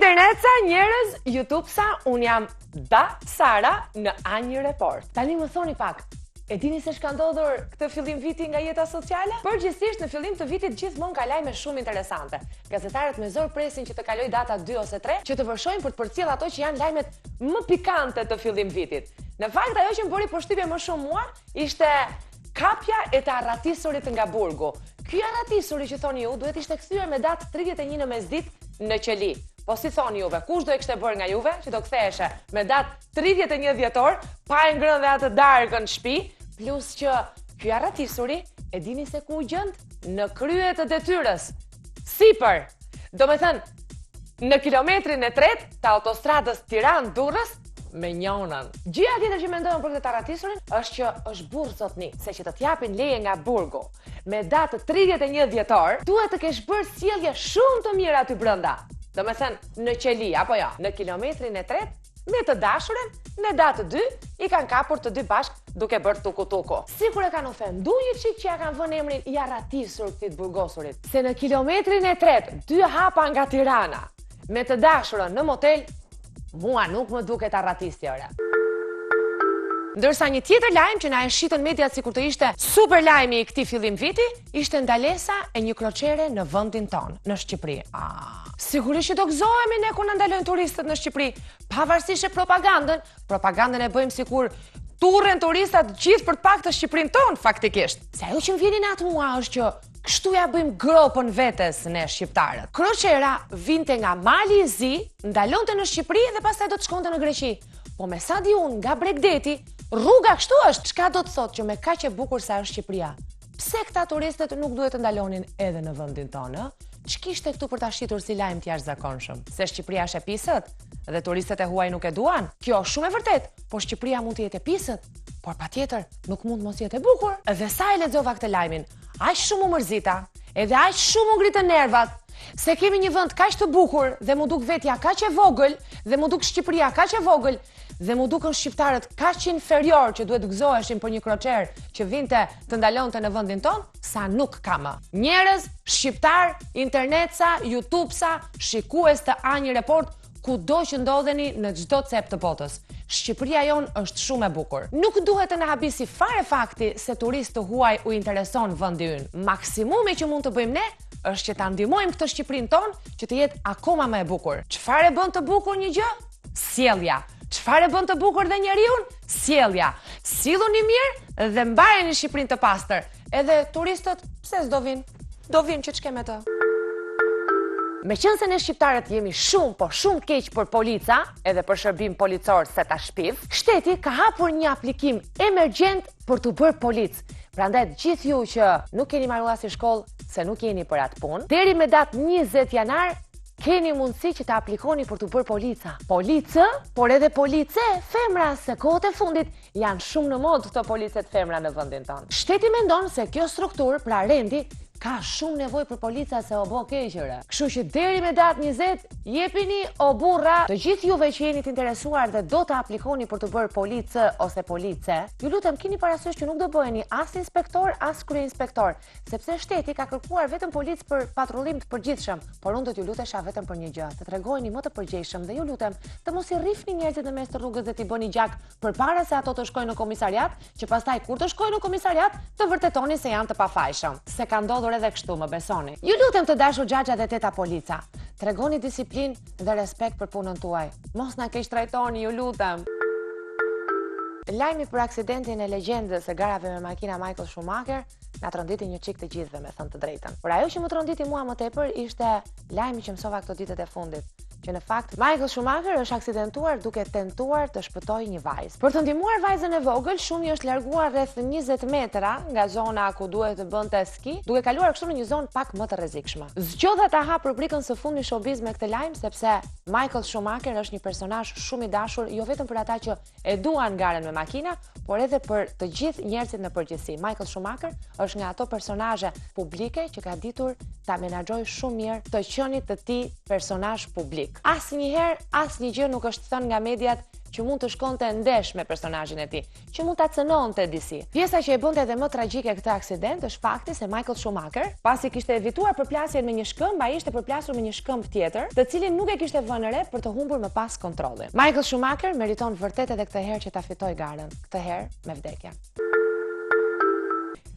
Internet sa, njerëz, YouTube sa, unë jam Da Sara në Anjë Report. Tani më thoni pak, e dini se shka ndodhur këtë fillim viti nga jeta sociale? Përgjithsisht në fillim të vitit gjithmonë ka lajme shumë interesante. Gazetarët me zor presin që të kaloj data 2 ose 3 që të vërshojnë për të përcjell ato që janë lajmet më pikante të fillim vitit. Në fakt ajo që më bëri përshtypje më shumë mua ishte kapja e të arratisurit nga burgu. Ky arratisuri që thoni ju duhet ishte kthyer me datë 31 në mesditë në qeli. Po si thoni juve, kush do e kishte bërë nga juve që do ktheheshe me datë 31 dhjetor, pa e ngrënë dhe atë darkën në shtëpi, plus që ky arratisuri e dini se ku u gjend? Në krye të detyrës. Sipër. Do me thënë, në kilometrin e 3 të autostradës Tiranë-Durrës me njonën. Gjëja tjetër që mendojmë për këtë arratisurin është që është burr zotni, se që të t'japin leje nga burgu me datë 31 dhjetor, duhet të kesh bërë sjellje shumë të mira aty brenda. Do me thënë, në qeli, apo jo, në kilometrin e 3, me të dashurin, në datë 2, i kanë kapur të dy bashk duke bërë tuku-tuku. Sikur e kanë ofendu një qik që ja kanë vënë emrin i arratisur këtit burgosurit. Se në kilometrin e 3, 2 hapa nga Tirana, me të dashurën në motel, mua nuk më duket arratistjore. Ndërsa një tjetër lajm që na e shitën mediat sikur të ishte super lajmi i këtij fillim viti, ishte ndalesa e një kroçere në vendin ton, në Shqipëri. Sigurisht që do gëzohemi ne kur na ndalojnë turistët në Shqipëri, pavarësisht e propagandën e bëjmë sikur turren turistat gjithë për të pak të Shqipërinë ton faktikisht. Se ajo që më vjen natë mua është që kështu ja bëjmë gropën vetes ne shqiptarët. Kroçera vinte nga Mali i Zi, ndalonte në Shqipëri dhe pastaj do të shkonte në Greqi. Po me sa di unë nga Bregdeti, rruga kështu është. Çka do të thotë që me kaq e bukur sa është Shqipëria, pse këta turistët nuk duhet të ndalonin edhe në vendin tonë? Ç'kishte këtu për ta shitur si lajm të jashtëzakonshëm? Se Shqipëria është e pisët dhe turistët e huaj nuk e duan? Kjo është shumë e vërtet, po Shqipëria mund të jetë e pisët, por patjetër nuk mund mos jetë e bukur. Dhe sa e lexova këtë lajmin, aq shumë u mërzita, edhe aq shumë u ngritën nervat, se kemi një vend kaq të bukur dhe mu duk vetja kaq e vogël dhe mu duk Shqipëria kaq e vogël dhe mu dukën shqiptarët kaq inferior që duhet gëzoheshin për një kroçer që vinte të ndalonte në vendin ton, sa nuk ka më. Njerëz, shqiptar, internetsa, YouTubesa, shikues të Anjë Report, kudo që ndodheni në çdo cep të botës. Shqipëria jon është shumë e bukur. Nuk duhet të na habisi fare fakti se turistë të huaj u intereson vendi ynë. Maksimumi që mund të bëjmë ne është që ta ndihmojmë këtë Shqipërinë tonë që të jetë akoma më e bukur. Çfarë bën të bukur një gjë? Sjellja. Çfarë bën të bukur dhe njeriu? Sjellja. Silluni mirë dhe mbajeni Shqipërinë të pastër. Edhe turistët pse s'do vinë? Do vinë që ç'kem atë. Meqense ne shqiptarët jemi shumë, po shumë keq për polica, edhe për shërbim policor se ta shpiv, shteti ka hapur një aplikim emergjent për të bërë polic. Prandaj gjithë ju që nuk keni marrë si shkollë, se nuk jeni për atë punë, deri me datë 20 janar, keni mundësi që të aplikoni për të bërë polica. Policë, por edhe police femra, se kohët e fundit janë shumë në modë këto policet femra në vendin tonë. Shteti mendon se kjo strukturë, pra rendi, ka shumë nevojë për polica se o bo keqëre. Kështu që deri me datë 20, jepini o burra, të gjithë juve që jeni të interesuar dhe do të aplikoni për të bërë policë ose police, ju lutem keni parasysh që nuk do bëheni as inspektor, as kryeinspektor, sepse shteti ka kërkuar vetëm policë për patrullim të përgjithshëm, por unë do t'ju lutesha vetëm për një gjë, të tregojeni më të përgjegjshëm dhe ju lutem të mos i rrifni njerëzit në mes të rrugës dhe t'i bëni gjak përpara se ato të shkojnë në komisariat, që pastaj kur të shkojnë në komisariat të vërtetoni se janë të pafajshëm. Se ka ndodhur edhe kështu, më besoni. Ju lutem të dashur xhaxha dhe teta polica, tregoni disiplinë dhe respekt për punën tuaj. Mos na keq trajtoni, ju lutem. Lajmi për aksidentin e legjendës së garave me makina Michael Schumacher na tronditi një çik të gjithëve, me thënë të drejtën. Por ajo që më tronditi mua më tepër ishte lajmi që mësova këto ditët e fundit, që në fakt Michael Schumacher është aksidentuar duke tentuar të shpëtojë një vajzë. Për të ndihmuar vajzën e vogël, Schumi është larguar rreth 20 metra nga zona ku duhet të bënte ski, duke kaluar kështu në një zonë pak më të rrezikshme. Zgjodha ta hap rubrikën së fundit showbiz me këtë lajm sepse Michael Schumacher është një personazh shumë i dashur, jo vetëm për ata që e duan garen me makina, por edhe për të gjithë njerëzit në përgjithësi. Michael Schumacher është nga ato personazhe publike që ka ditur ta menaxhojë shumë mirë të qenit të tij personazh publik. Asnjëherë asnjë gjë nuk është thënë nga mediat që mund të shkonte ndesh me personazhin e tij, që mund ta cënonte disi. Pjesa që e bënte edhe më tragjike këtë aksident është fakti se Michael Schumacher, pasi kishte evituar përplasjen me një shkëmb, ai ishte përplasur me një shkëmb tjetër, të cilin nuk e kishte vënë re për të humbur më pas kontrollin. Michael Schumacher meriton vërtet edhe këtë herë që ta fitoj garën, këtë herë me vdekje.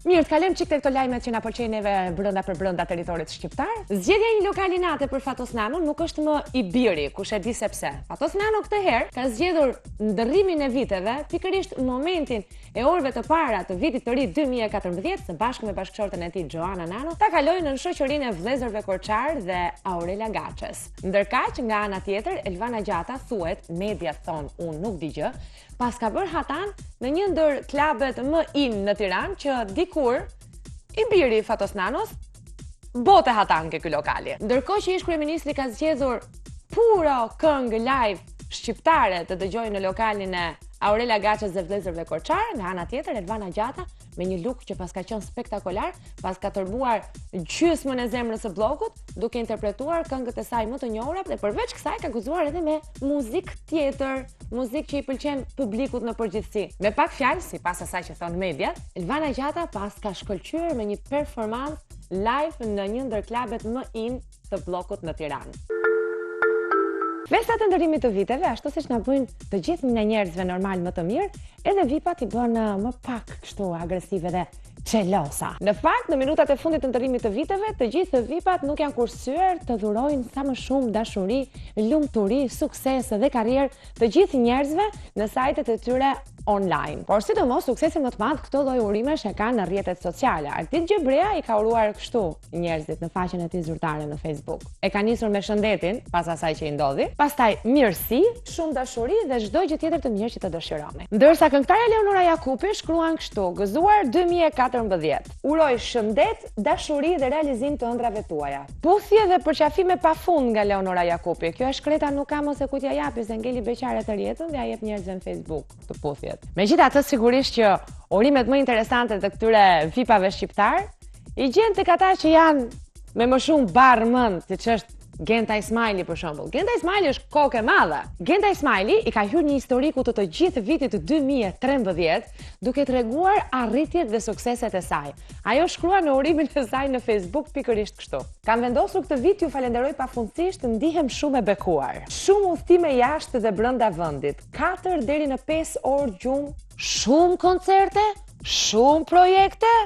Mirë, të kalojmë çik te këto lajmet që na pëlqejnë neve brenda territorit shqiptar. Zgjedhja e një lokali nate për Fatos Nano nuk është më i biri, kush e di se pse. Fatos Nano këtë herë ka zgjedhur ndërrimin e viteve, pikërisht momentin e orëve të para të vitit të ri 2014, së bashku me bashkëshorten e tij Joana Nano, ta kalojnë në shoqërinë e vëllezërve Korçar dhe Aurela Gaçës. Ndërkaq nga ana tjetër, Elvana Gjata thuhet, media thon, unë nuk di gjë, pas ka bërë hatan në një ndër klubet më in në Tiranë që dikur i biri Fatos Nanos bote hatan ke ky lokali. Ndërkohë që ish kryeministri ka zgjedhur puro këngë live shqiptare të dëgjojnë në lokalin e Aurela Gaçës dhe vëllezërve Korçar, nga ana tjetër Elvana Gjata me një look që pas ka qenë spektakolar, pas ka tërbuar gjysmën e zemrës së bllokut, duke interpretuar këngët e saj më të njohura dhe përveç kësaj ka guxuar edhe me muzikë tjetër, muzikë që i pëlqen publikut në përgjithësi. Me pak fjalë, sipas asaj që thon mediat, Elvana Gjata pas ka shkëlqyer me një performancë live në një ndër klubet më in të bllokut në Tiranë. Festat e ndërrimit të viteve, ashtu siç na bëjnë të gjithë në njerëzve normal më të mirë, edhe VIP-at i bën më pak kështu agresive dhe xhelosa. Në fakt, në minutat e fundit të ndërrimit të viteve, të gjithë VIP-at nuk janë kursyer të dhurojnë sa më shumë dashuri, lumturi, sukses dhe karrierë të gjithë njerëzve në sajtet e tyre online. Por sidomos suksesin më të madh këto lloj urimesh e kanë në rrjetet sociale. Artit Gjebrea i ka uruar kështu njerëzit në faqen e tij zyrtare në Facebook. E ka nisur me shëndetin pas asaj që i ndodhi, pastaj mirësi, shumë dashuri dhe çdo gjë tjetër të mirë që të dëshironi. Ndërsa këngëtarja Leonora Jakupi shkruan kështu: gëzuar 2014. Uroj shëndet, dashuri dhe realizim të ëndrave tuaja. Puthje dhe përqafime pafund nga Leonora Jakupi. Kjo e shkreta nuk ka mos e kujt ja japi se ngeli beqare të rjetën dhe ja jep njerëzve në Facebook të puthjet. Megjithatë, sigurisht që urimet më interesante të këtyre VIP-ave shqiptar i gjen tek ata që janë me më shumë barr mend, siç është Genta Ismaili për shembull. Genta Ismaili është kokë e madhe. Genta Ismaili i ka hyrë një historiku të gjithë vitit 2013 duke treguar arritjet dhe sukseset e saj. Ajo shkrua në urimin e saj në Facebook pikërisht kështu: kam vendosur këtë vit ju falenderoj pafundësisht, ndihem shumë e bekuar. Shumë udhëtime jashtë dhe brenda vendit, 4 deri në 5 orë gjumë, shumë koncerte, shumë projekte,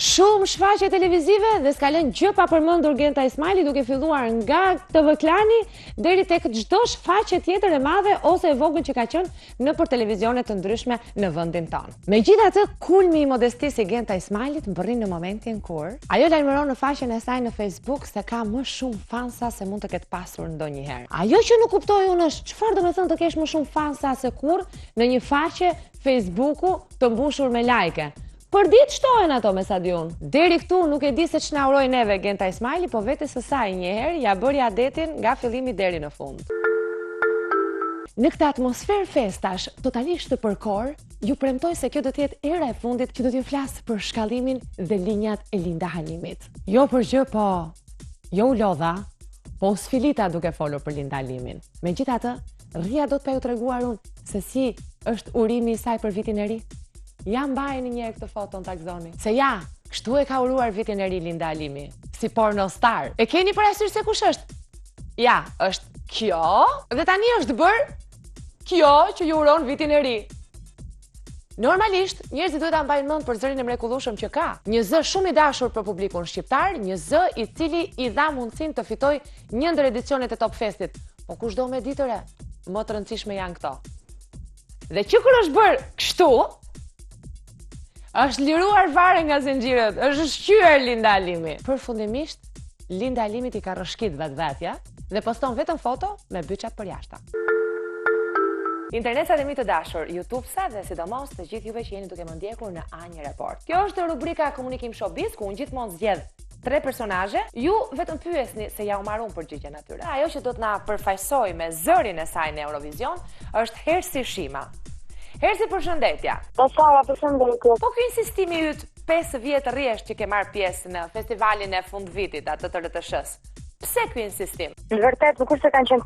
shumë shfaqje televizive dhe s'ka lënë gjë pa përmendur Genta Ismaili, duke filluar nga TV Klani deri tek çdo shfaqje tjetër e madhe ose e vogël që ka qenë nëpër televizione të ndryshme në vendin tonë. Megjithatë, kulmi i modestisë i Genta Ismailit mbërrin në momentin kur ajo lajmëron në faqen e saj në Facebook se ka më shumë fansa se mund të ketë pasur ndonjëherë. Ajo që nuk kuptoi unë është çfarë do të thonë të kesh më shumë fansa se kurrë në një faqe Facebooku të mbushur me like. Për ditë shtohen ato me stadion. Deri këtu nuk e di se ç'na uroi neve Genta Ismaili, po vetes së saj njëherë ja bëri adetin nga fillimi deri në fund. Në këtë atmosferë festash totalisht të përkor, ju premtoj se kjo do të jetë era e fundit që do t'ju flas për shkallimin dhe linjat e Linda Halimit. Jo për gjë, po jo u lodha, po u sfilita duke folur për Linda Halimin. Megjithatë, Rria do të pa ju treguar unë se si është urimi i saj për vitin e ri. Ja mbajeni një këtë foton ta gëzoni. Se ja, kështu e ka uruar vitin e ri Linda Halimi, si porno star. E keni parasysh se kush është? Ja, është kjo, dhe tani është bërë kjo që ju uron vitin e ri. Normalisht, njerëzit duhet ta mbajnë mend për zërin e mrekullueshëm që ka. Një zë shumë i dashur për publikun shqiptar, një zë i cili i dha mundësinë të fitojë një ndër edicionet e Top Festit. Po kushdo me ditëre, më të rëndësishme janë këto. Dhe që kur është bërë kështu, është liruar fare nga zinxhirët, është shqyer Linda Halimi. Përfundimisht, Linda Halimit i ka rrëshqit vetvetja dhe poston vetëm foto me byçat përjashta. Internetat e mi të dashur, YouTube-sa dhe sidomos të gjithë juve që jeni duke më ndjekur në A1 Report. Kjo është rubrika Komunikim Showbiz, ku unë gjithmonë zgjedh 3 personazhe, ju vetëm pyesni se ja u marrun përgjigjen atyre. Ajo që do të na përfaqësoj me zërin e saj në Eurovision është Hersi Shima. Hersi, përshëndetja. Po Sara, përshëndetje. Po ky insistimi yt 5 vjet rresht që ke marrë pjesë në festivalin e fundvitit atë të RTS-s. pse ky insistim? Në vërtet, nuk është se kanë qenë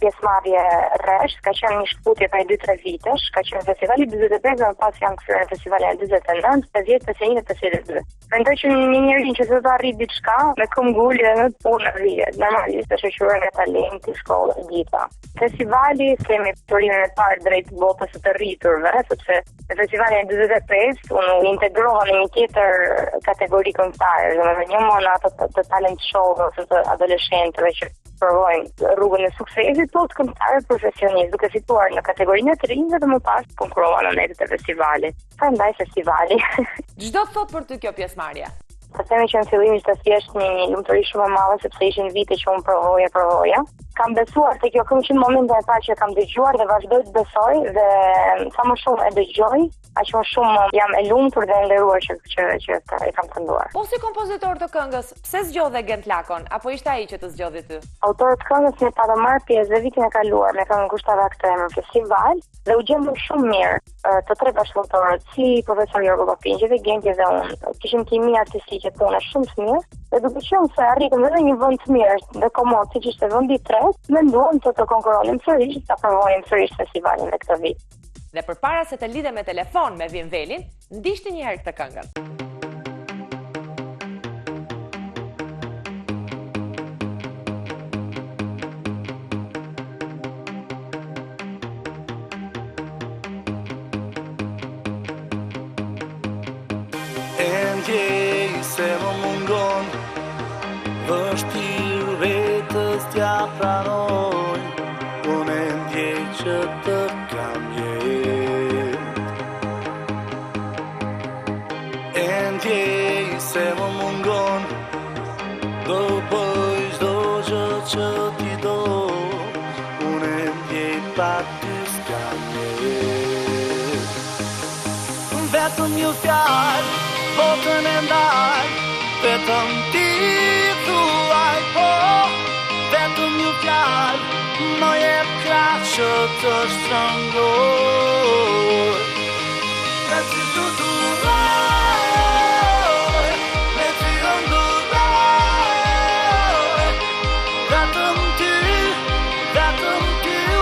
pjesëmarrje rresht, ka qenë një shkputje prej 2-3 vitesh, ka qenë festivali 45 dhe më pas janë kthyer në festivalin 49, 50, 51 dhe 52. Mendoj që një njeri që do të arrijë diçka me këmbgulje dhe punë rrihet. Normalisht është shoqëruar nga talenti, shkolla e gjitha. Festivali kemi historinë e parë drejt botës së të rriturve, sepse në festivalin 45 unë integrova në një tjetër kategori kombëtare, domethënë një mon ato të talent show ose të adoleshentëve që provojnë rrugën e suksesit, po të kombëtarë profesionistë, duke fituar në kategorinë e të rinjve dhe më pas konkurruan në netët e festivalit. Prandaj festivali. Çdo thot për ty kjo pjesëmarrje? Po themi që në fillim ishte thjesht një lumturi shumë e madhe sepse ishin vite që unë provoja. Kam besuar te kjo këngë në momentin e parë që kam dëgjuar dhe vazhdoj të besoj dhe sa më shumë e dëgjoj, aq më shumë jam e lumtur dhe e nderuar që e kam kënduar. Po si kompozitor të këngës, pse zgjodhe Gent Lakon apo ishte ai që të zgjodhi ty? Autorët të këngës më pa marrë pjesë dhe vitin e kaluar me këngën Kushtava këtë në festival dhe u gjendëm shumë mirë të tre bashkëpunëtorët, si profesor Jorgo Papinqi dhe Genti dhe unë. Kishim kimi artistike tonë shumë të mirë. Dhe duke qenë se arritëm edhe një vend të mirë dhe komod, siç ishte vendi i tretë, menduam se të konkurronim sërish, ta provojmë sërish festivalin në këtë vit. Dhe përpara se të lidhe me telefon me Vinvelin, ndiqni një herë këtë këngën. Ndjej se më mungon vështirë vetës t'ja pranoj, unë ndjej që të kam jetë. Ndjej se më mungon do bëj çdo gjë që ti do, unë ndjej pa ty s'kam jetë. Vetëm një fjalë botën e ndaj, vetëm ti thuaj po, vetëm një fjalë më jep krah që të shtrëngoj. Me ty fluturoj, me ty ëndërroj, vetëm ty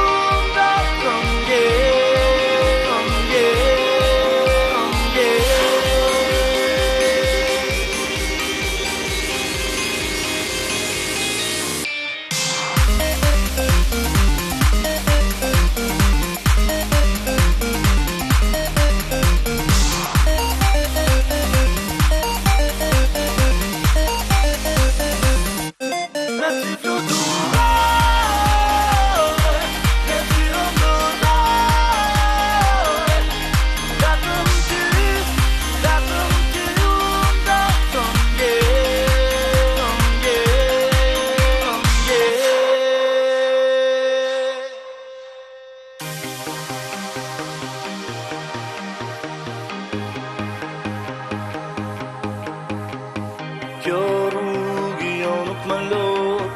unë do të ndjej. Kjo rrugë jo nuk më lot,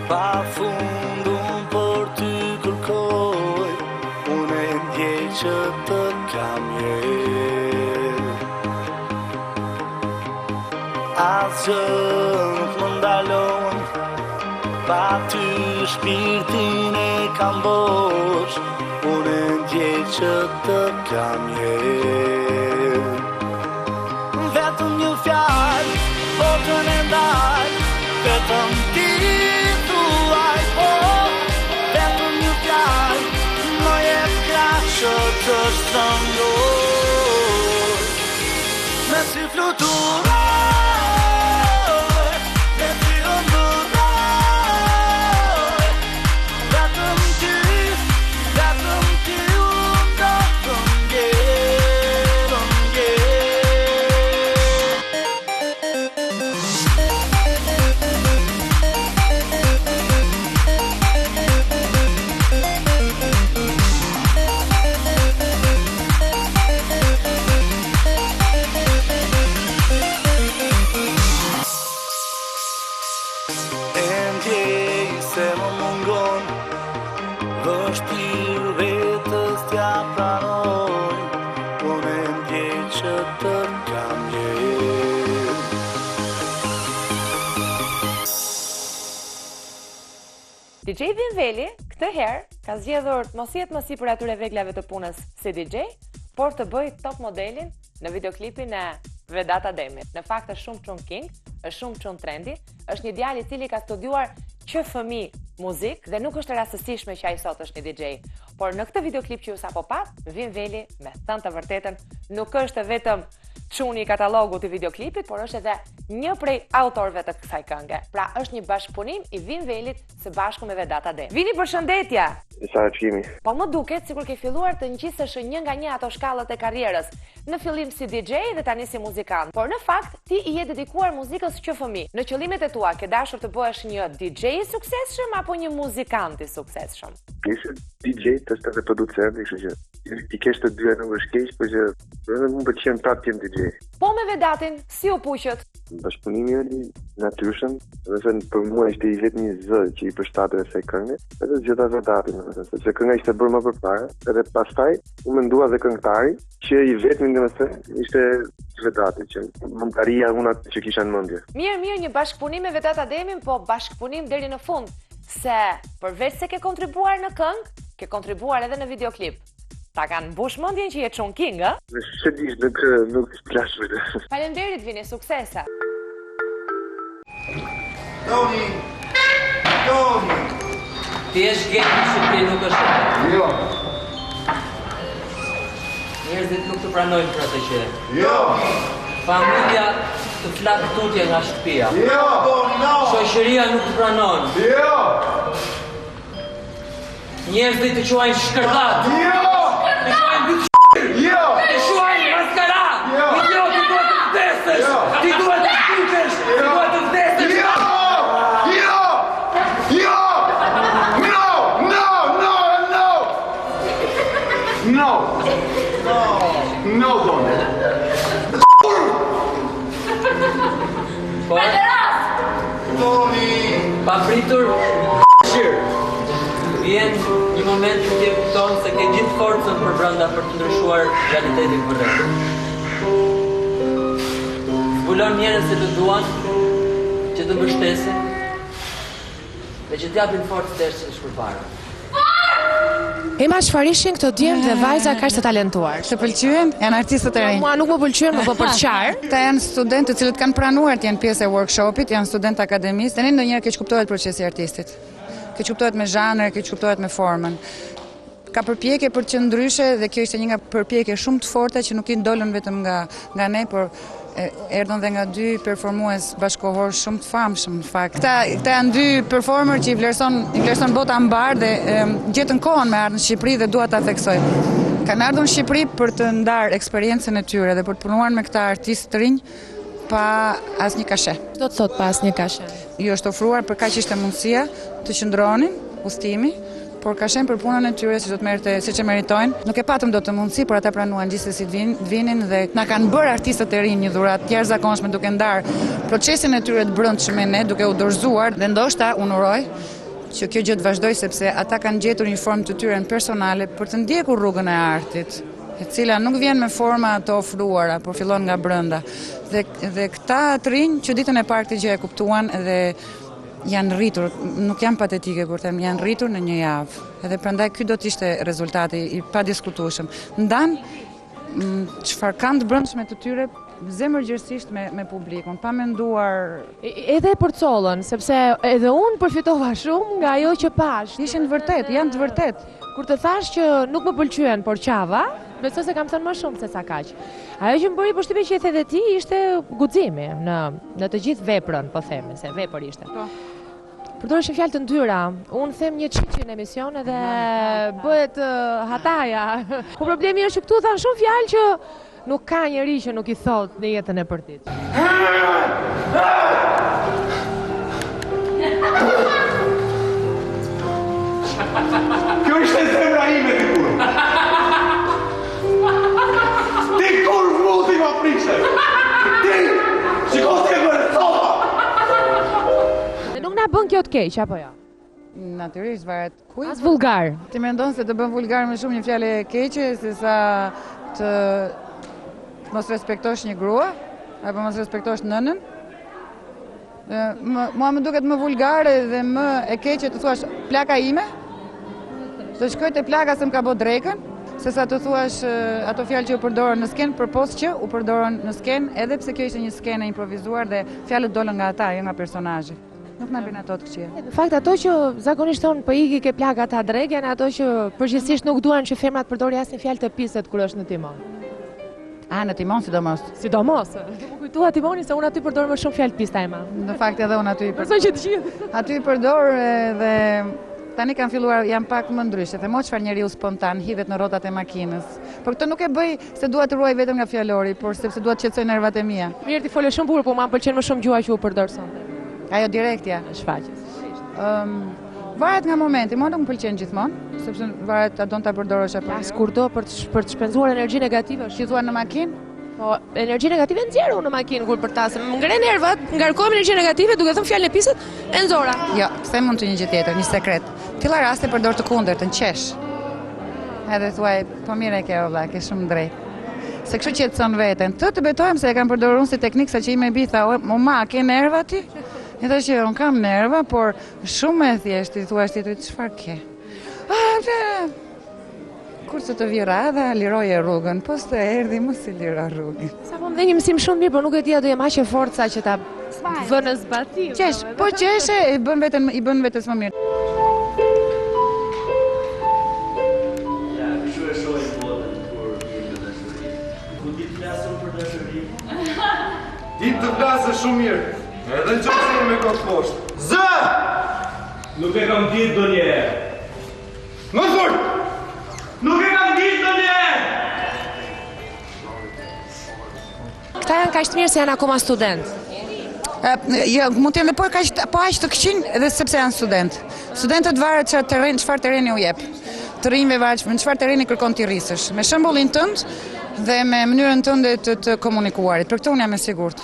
pa fund unë për ty kërkoj, unë e ndjej që të kam jetë. Asgjë nuk më ndalon, pa ty shpirtin e kam bosh, unë e ndjej që të kam jetë. Vetëm një fjalë botën e ndaj, vetëm ti thuaj po, vetëm një fjalë më jep krah që të shtrëngoj. Me ty fluturoj, me ty ëndërroj, vetëm ti unë do të ndjej. DJ Vinveli këtë herë ka zgjedhur mos jetë më sipër atyre reglave të punës si DJ, por të bëj top modelin në videoklipin e Vedata Demit. Në fakt është shumë çun king, është shumë çun trendy, është një djalë i cili ka studiuar që fëmi muzik dhe nuk është e rastësishme që ai sot është një DJ. Por në këtë videoklip që ju sapo pat, Vinveli, me thënë të vërtetën, nuk është vetëm çuni i katalogut i videoklipit, por është edhe një prej autorëve të kësaj kënge. Pra është një bashkëpunim i Vinvelit së bashku me Vedata Demi. Vini, përshëndetje. Sa kemi? Po më duket sikur ke filluar të ngjitesh një nga një ato shkallët e karrierës. Në fillim si DJ dhe tani si muzikant. Por në fakt ti i je dedikuar muzikës që fëmi. Në qëllimet e tua ke dashur të bëhesh një DJ i suksesshëm apo një muzikant i suksesshëm? Ishte DJ, të është edhe producent, kështu që i kesh të dyja nuk është keq, por që edhe më pëlqen prapë të jem DJ. Po me Vedatin, si u puqët? Bashkëpunimi është natyrshëm, dhe për mua ishte i vetmi zë që i përshtatet asaj këngë, edhe zgjodha Vedatin, sepse kënga ishte bërë më përpara, edhe pastaj u mendua dhe këngëtari që i vetmi domethënë ishte Vedati, që mund të arrija unë atë që kisha në mendje. Mirë, një bashkëpunim me Vedata Demin, po bashkëpunim deri në fund, se përveç se ke kontribuar në këngë, ke kontribuar edhe në videoklip. Ta kanë mbush mendjen që je çun king, ë? Se dish, nuk flas vetë. Faleminderit, Vini, suksese. Toni! Ti je gay në Shqipëri, nuk është. Jo! Njerëzit nuk të pranojnë për atë që. Jo! Familja të flak tutje nga shtëpia. Jo! No! Shoqëria nuk të pranon. Jo! Njerëzit të quajnë shkërdat. Jo! Të quajnë bytë Jo! të quajnë maskara. Jo! Ti duhet të vdesësh. Jo! Ti duhet të vdesësh. Ti duhet të vdesësh. Jo! Jo! Jo! No! No! No! No! No! No, Toni! Por, Toni! papritur shirë. Vjen një moment që ti e kupton se ke gjithë forcën për brenda për të ndryshuar realitetin korrekt. Zbulon njerëz që të duan, që të mbështesin dhe që t'japin forcë derisa të shpërfaren. Ema, çfarë ishin këto djemë dhe vajza kaq të talentuar? Të pëlqyen, janë artistët e rinj. Mua nuk më pëlqyen, më për qarë. Këta janë studentë të cilët kanë pranuar të jenë pjesë e workshopit, janë studentë akademistë, tani ndonjëherë keq kuptohet procesi i artistit. Keq kuptohet me zhanër, keq kuptohet me formën. Ka përpjekje për të qenë ndryshe dhe kjo ishte një nga përpjekje shumë të forta që nuk i ndolën vetëm nga ne, por erdhën dhe nga dy performues bashkohor shumë të famshëm në fakt. Këta janë dy performer që i vlerëson bota mbar dhe gjetën kohën me ardhur në Shqipëri dhe dua ta theksoj. Kanë ardhur në Shqipëri për të ndarë eksperiencën e tyre dhe për të punuar me këta artistë të rinj pa asnjë kashe. Do të thot pas një kashe? Ju është ofruar për kaq ishte mundësia të qëndronin, udhëtimi, por kashen për punën e tyre siç e meritojnë. Nuk e patëm dot të mundësi, por ata pranuan gjithsesi të vinin dhe na kanë bërë artistët e rinj një dhuratë të jashtëzakonshme duke ndarë procesin e tyre të brendshëm me ne, duke u dorëzuar dhe ndoshta unë uroj që kjo gjë të vazhdoj sepse ata kanë gjetur një formë të tyre personale për të ndjekur rrugën e artit, e cila nuk vjen me forma të ofruara, por fillon nga brenda. Dhe këta të rinj që ditën e parë këtë gjë e kuptuan dhe janë rritur, nuk janë patetike kur them, janë rritur në një javë. Edhe prandaj ky do të ishte rezultati i padiskutueshëm. Ndan çfarë kanë të brendshme të tyre zemërgjërsisht me publikun, pa menduar. Edhe për Collën, sepse edhe unë përfitova shumë nga ajo që pash. Ishin të vërtet, janë të vërtet. Kur të thash që nuk më pëlqyen, por qava, besoj se kam thënë më shumë se sa kaq. Ajo që më bëri përshtypje që e the dhe ti ishte guximi në të gjithë veprën, po themi, se vepër ishte. Po. Përdorëshim fjalë të ndyra. Unë them një çiçi në emision edhe bëhet hataja. Po problemi është që këtu thanë shumë fjalë që nuk ka njeri që nuk i thot në jetën e përtit. Kjo ishte zemra ime dikur. Dikur vulti ma prishe. Ti, shiko se e bërë sopa. Dhe nuk na bën kjo të keq, apo jo? Natyrisht varet kujt. As vulgar. Ti mendon se të bën vulgar më shumë një fjalë e keqe se sa të mos respektosh një grua apo mos respektosh nënën? Mua më duket më vulgare dhe më e keqe të thuash plaka ime, të shkoj te plaka se më ka bë drekën, sesa të thuash ato fjalë që u përdorën në skenë përpos që u përdorën në skenë, edhe pse kjo ishte një skenë improvisuar dhe fjalët dolën nga ata, jo nga personazhi. Nuk na bën ato të këqija. Në fakt ato që zakonisht thon po iki ke plaka ta drek janë ato që përgjithsisht nuk duan që femrat përdori asnjë fjalë të piset kur është në timon. Në timon sidomos. Sidomos. Më kujtua timoni se unë aty përdor më shumë fjalë pista ema. Në fakt edhe unë aty i përdor. Besoj që të gjithë. Aty i përdor dhe tani kanë filluar jam pak më ndryshe, the mo çfarë njeriu spontan hidhet në rrotat e makinës. Por këtë nuk e bëj se dua të ruaj vetëm nga fjalori, por sepse dua të qetësoj nervat e mia. Mirë, ti fole shumë bukur, po mua m'pëlqen më shumë gjua që u përdor sonte. Ajo direktja. Shfaqjes. Varet nga momenti, mua nuk më pëlqen gjithmonë, sepse varet a don ta përdorosh apo Pas kurdo për të shpenzuar energji negative. si thua në makinë. Po, energji negative nxjerr unë në makinë kur përtasem. Më ngre nervat, ngarkohem energji negative duke thënë fjalën e piset, e nxora. Jo, them mund të një gjë tjetër, një sekret. Tilla raste përdor të kundërtën, qesh. Edhe thuaj, po mirë e ke o vlla, ke shumë drejt. Se kështu qetëson veten. Të betojmë se e kam përdorur unë si teknikë sa që i me bitha, o ma, ke nerva ti? E thash që unë kam nerva, por shumë e thjeshtë, i thua tjetrit, çfarë ke? Kur se të vi radha, liroje rrugën, po s'të erdhi, mos i liro rrugën. Sa po më dhe një mësim shumë mirë, por nuk e dia do jem aq e forca që ta vë në zbatim. Qesh, po qeshe, i bën vetes më mirë. Kështu e shohin botën kur vjen në dashuri. Ku ti flasun për dashuri? Ti të flasë shumë mirë. Edhe në qëse me kokë poshtë. Zë! Nuk e kam ditë do njerë. Më fort! Nuk e kam ditë do njerë! Këta janë kaq të mirë se janë akoma student. Jo, mund të jenë po aq të këqin edhe sepse janë student. Studentët varet çfarë terreni u jep. Të rinjve varet në çfarë terreni kërkon ti rrisësh. Me shembullin tënd dhe me mënyrën tënde të komunikuarit. Për këtë unë jam e sigurt.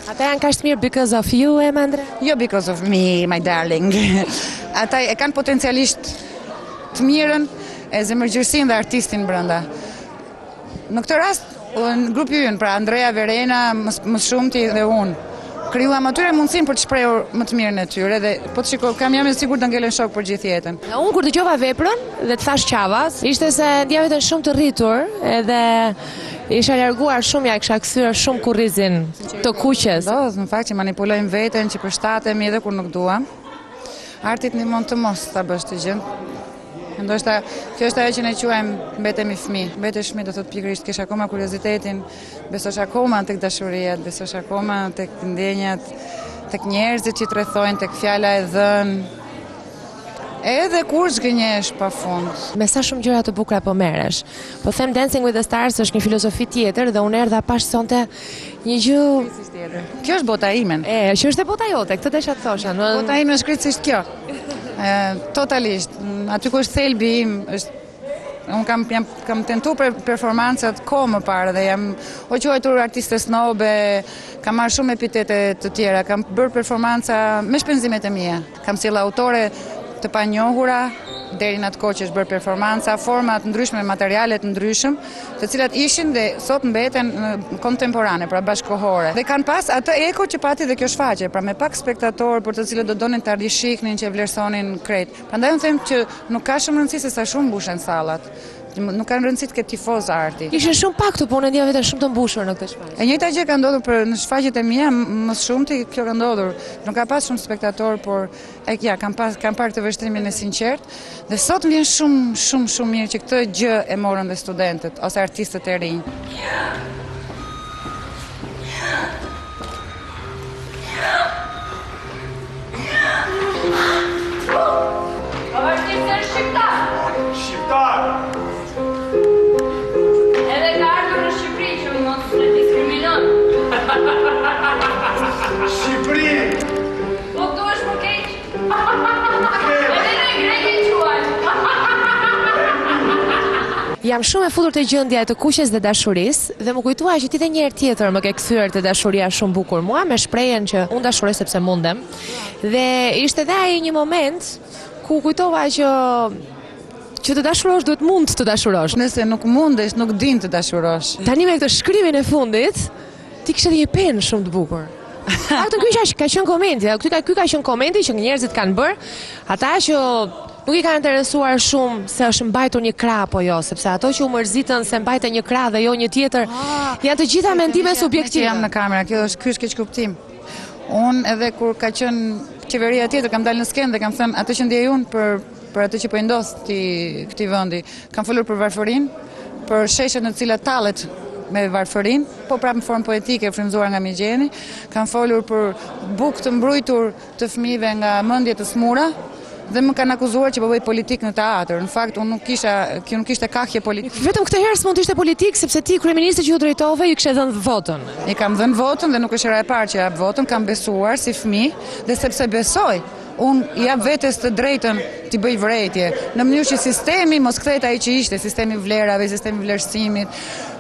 Ata janë kaq të mirë because of you, Emandre? Jo because of me, my darling. Ata e kanë potencialisht të mirën e zemërgjërsinë dhe artistin brenda. Në këtë rast, në grupi ynë, pra Andrea, Verena, më shumti dhe unë, krijuam atyre mundësinë për të shprehur më të mirën e tyre dhe po të shikoj, jam e sigurt të ngelen shok për gjithë jetën. Unë kur dëgjova veprën dhe të thash qavas, ishte se ndja veten shumë të rritur edhe isha larguar shumë, ja kisha kthyer shumë kurrizin të kuqes. Në fakt që manipulojmë veten, që përshtatemi edhe kur nuk duam. Artit ndihmon të mos ta bësh të gjën. Ndoshta kjo është ajo që ne quajmë mbetemi fëmijë. Mbetesh fëmijë do thotë pikërisht kesh akoma kuriozitetin, besosh akoma tek dashuria, besosh akoma tek ndjenjat, tek njerëzit që të rrethojnë, tek fjala e dhënë. Edhe kur zgënjesh pafund. Me sa shumë gjëra të bukura po merresh. Po them Dancing with the Stars është një filozofi tjetër dhe unë erdha pash sonte një gjë tjetër. Kjo është bota ime. Që është e bota jote, këtë desha të thosha. Bota ime është krejtësisht kjo. Totalisht. Aty ku është thelbi im, unë kam tentu performancat kohë më parë dhe jam o quajtur artiste snobe, kam marrë shumë epitete të tjera, kam bërë performanca me shpenzimet e mia. Kam sjellë autore të panjohura, deri në atë kohë që është bërë performanca, forma të ndryshme, materiale të ndryshëm, të cilat ishin dhe sot mbeten kontemporane, pra bashkohore. Dhe kanë pas atë eko që pati dhe kjo shfaqje, pra me pak spektatorë për të cilët do donin të rishiknin që vlerësonin krejt. Prandaj unë them që nuk ka shumë rëndësi se sa shumë mbushen sallat. Nuk kanë rëndësi të ketë tifoz arti. Ishin shumë pak këtu, po unë ndjeva vetëm shumë të mbushur në këtë shfaqje. E njëjta gjë ka ndodhur në shfaqjet e mia, më shumti kjo ka ndodhur. Nuk ka pas shumë spektator, por kam parë këtë vështrimin e sinqert dhe sot më vjen shumë mirë që këtë gjë e morën dhe studentët ose artistët e rinj. Shqiptar! Edhe ka ardhur në Shqipëri që mos në diskriminon. Shqipëri! Po këtu është më keq. Edhe në greke quaj. Jam shumë e futur te gjendja e të kuqes dhe dashurisë dhe më kujtua që ti dhe një herë tjetër më ke kthyer te dashuria shumë bukur mua me shprehjen që unë dashuroj sepse mundem. Dhe ishte edhe ai një moment ku kujtova që të dashurosh duhet mund të dashurosh. Nëse nuk mundesh, nuk din të dashurosh. Tani me këtë shkrimin e fundit, ti kishe një penë shumë të bukur. Faktën ky ka qenë komenti, ky ka qenë komenti që njerëzit kanë bërë, ata që nuk i ka interesuar shumë se është mbajtur një krah apo jo, sepse ato që u mërzitën se mbajte një krah dhe jo një tjetër, janë të gjitha mendime subjektive. Jam në kamera, ky është keq kuptim. Unë edhe kur ka qenë qeveria tjetër kam dalë në skenë dhe kam thënë atë që ndjej unë për atë që po i ndos këtij vendi. Kam folur për varfërinë, për sheshet në të cilat tallet me varfërinë, po prapë në formë poetike frymzuar nga Migjeni. Kam folur për bukë të mbrojtur të fëmijëve nga mendje të smura. Dhe më kanë akuzuar që po bëj politik në teatr. Në fakt unë nuk kishte kakje politik. Vetëm këtë herë s'mund të ishte politik sepse ti kryeministri që ju drejtove i kishe dhënë votën. I kam dhënë votën dhe nuk është hera e parë që jap votën, kam besuar si fëmijë dhe sepse besoj, unë jap vetes të drejtën t'i bëj vërejtje, në mënyrë që sistemi mos kthehet ai që ishte, sistemi vlerave, sistemi vlerësimit,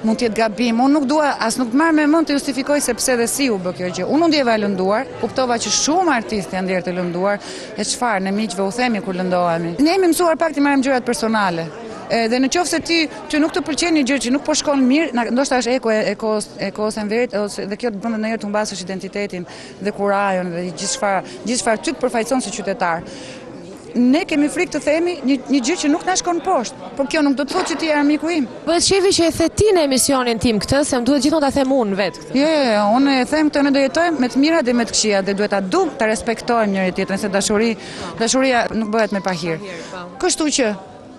mund të jetë gabim. Unë nuk dua nuk marr me mend të justifikoj se pse dhe si u bë kjo gjë. Unë u ndjeva e lënduar, kuptova që shumë artistë janë ndjerë të lënduar, e çfarë ne miqve u themi kur lëndohemi. Ne jemi mësuar pak të marrim gjërat personale. Dhe në qoftë se ti nuk të pëlqen një gjë që nuk po shkon mirë, ndoshta është ekos e verit, dhe kjo të bën ndonjëherë të humbasësh identitetin dhe kurajon dhe gjithçfarë ty të përfaqëson si qytetar. Ne kemi frikë të themi një gjë që nuk na shkon poshtë, por kjo nuk do të thotë që ti je armiku im. Bëhet shefi që e the ti në emisionin tim këtë, se më duhet gjithmonë ta them unë vetë këtë. Jo, unë e them këtë, ne do jetojmë me të mirat dhe me të këqijat dhe duhet ta respektojmë njëri tjetrin, se dashuria nuk bëhet me pahir. Kështu që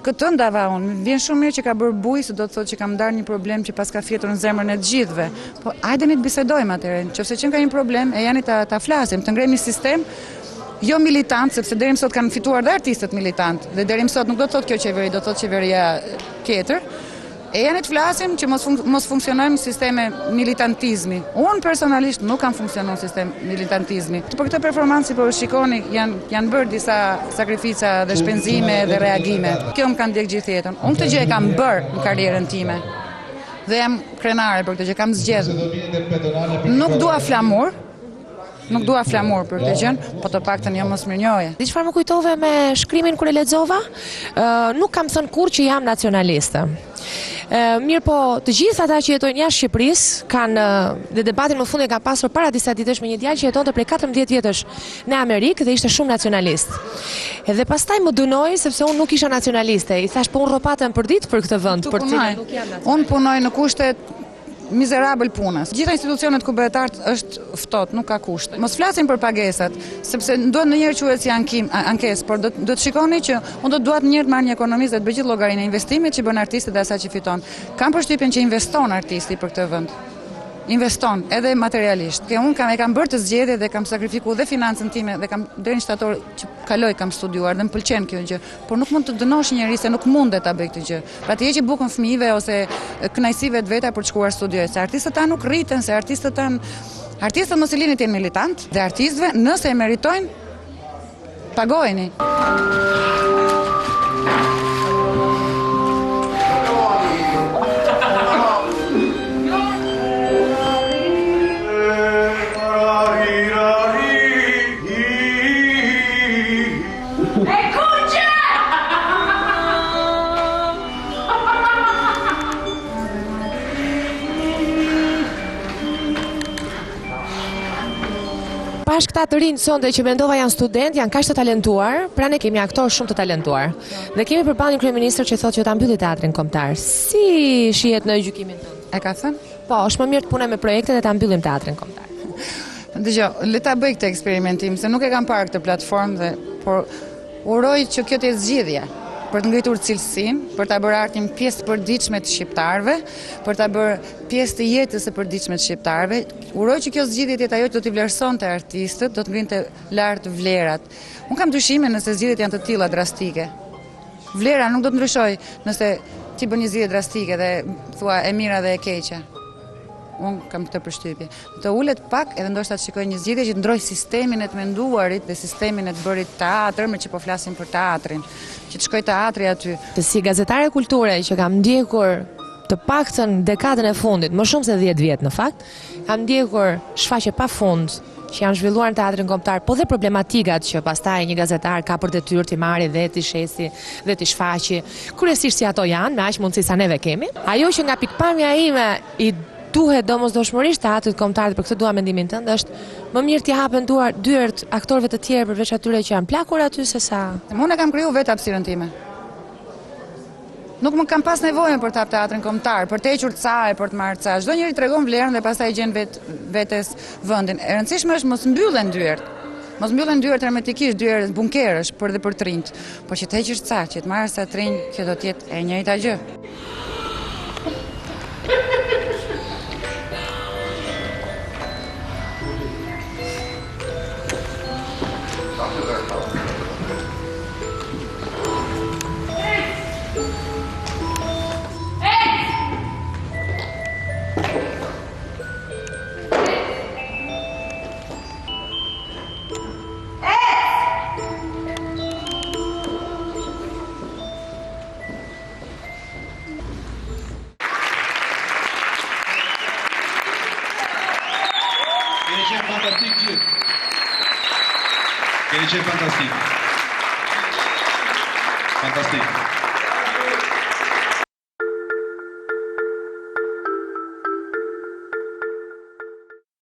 këtë ndava unë, vjen shumë mirë që ka bërë buj, se do të thotë që kam ndarë një problem që pas ka fjetur në zemrën e të gjithëve. Po hajdeni të bisedojmë atëherë, nëse që ka një problem, e jani ta flasim, të ngremi sistem, jo militant, sepse deri më sot kanë fituar dhe artistët militant, dhe deri më sot nuk do të thotë kjo qeveri, do të thotë qeveria tjetër. E janë të flasim që mos funksionojmë sisteme militantizmi. Unë personalisht nuk kam funksionuar sistem militantizmi. Për këtë performancë, po shikoni, janë bërë disa sakrifica dhe shpenzime dhe reagime. Kjo më kanë ndjek gjithë jetën. Unë këtë gjë e kam bërë në karrierën time. Dhe jam krenare për këtë gjë, kam zgjedhur. Nuk dua flamur për këtë gjën, po të paktën jo mos mirënjohje. Di çfarë më kujtove me shkrimin kur e lexova? Nuk kam thënë kurrë që jam nacionaliste. Mirë po, të gjithë ata që jetojnë jashtë Shqipërisë kanë, dhe debatin më fundit ka pasur para disa ditësh me një djalë që jetonte prej 14 vjetësh në Amerikë dhe ishte shumë nacionalist. Edhe pastaj më dënoi sepse unë nuk isha nacionaliste. I thash po unë rropatem për ditë për këtë vend, për cilën nuk jam nacionaliste. Unë punoj në kushte mizerabël punës. Gjitha institucionet ku bëhet art është ftohtë, nuk ka kusht. Mos flasim për pagesat, sepse duhet ndonjëherë quhet si ankesë, por do të shikoni që unë do të marr një ekonomist dhe të bëj gjithë llogarinë e investimit që bën artisti dhe asaj që fiton. Kam përshtypjen që investon artisti për këtë vend. Investon edhe materialisht. Unë kam bërë të zgjedhje dhe kam sakrifikuar dhe financën time dhe kam deri në shtator që kaloj kam studiuar dhe më pëlqen kjo gjë, por nuk mund të dënosh njerëz se nuk mundet ta bëj këtë gjë. Pra të heqë bukën fëmijëve ose kënaqësive të veta për të shkuar studioj, se artistët tanë nuk rriten, se artistët mos e lini të jenë militant dhe artistëve nëse e meritojnë pagojeni. Pash këta të rinj sonte që mendova janë student, janë kaq të talentuar, pra ne kemi aktorë shumë të talentuar. Dhe kemi përballë një kryeministër që thotë që ta mbylli teatrin kombëtar. Si shihet në gjykimin tënd? E ka thënë? Po, është më mirë të punoj me projekte dhe ta mbyllim teatrin kombëtar. Dgjoj, le ta bëj këtë eksperimentim, se nuk e kam parë këtë platformë por uroj që kjo të jetë zgjidhja për të ngritur cilësinë, për ta bërë artin pjesë të përditshme të shqiptarëve, për ta bërë pjesë të jetës së përditshme të shqiptarëve. Uroj që kjo zgjidhje të jetë ajo që do t'i vlerësonte artistët, do të ngrinte lart vlerat. Unë kam dyshime nëse zgjidhjet janë të tilla drastike. Vlera nuk do të ndryshoj nëse ti bën një zgjidhje drastike dhe thua e mira dhe e keqja. Unë kam këtë përshtypje. Të ulet pak edhe ndoshta të shikoj një zgjidhje që të ndrojë sistemin e të menduarit dhe sistemin e të bërit teatr, me që po flasim për teatrin, që të shkoj teatri aty. Si gazetare kulture që kam ndjekur të paktën dekadën e fundit, më shumë se 10 vjet në fakt, kam ndjekur shfaqje pafund që janë zhvilluar në teatrin kombëtar, po dhe problematikat që pastaj një gazetar ka për detyrë t'i marrë dhe t'i shesi dhe t'i shfaqi, kryesisht si ato janë, me aq mundësi sa neve kemi. Ajo që nga pikpamja ime i duhet domosdoshmërisht teatrit kombëtar, për këtë dua mendimin tënd, është më mirë t'i hapen dyert aktorëve të tjerë përveç atyre që janë plakur aty se sa. Unë e kam kriju vetë hapësirën time. Nuk më kam pas nevojën për të hap teatrin kombëtar, për të hequr ca, për të marrë ca. Çdo njeri tregon vlerën dhe pastaj gjen vetes vendin. E rëndësishme është mos mbyllen dyert. Mos mbyllen dyert hermetikisht, dyert bunkerësh për dhe për të rinjt. Por që të heqësh ca, që të marrësh sa të rinj, që do të jetë e njëjta gjë. Fantastic gjithë. Keni qenë fantastik. Fantastik.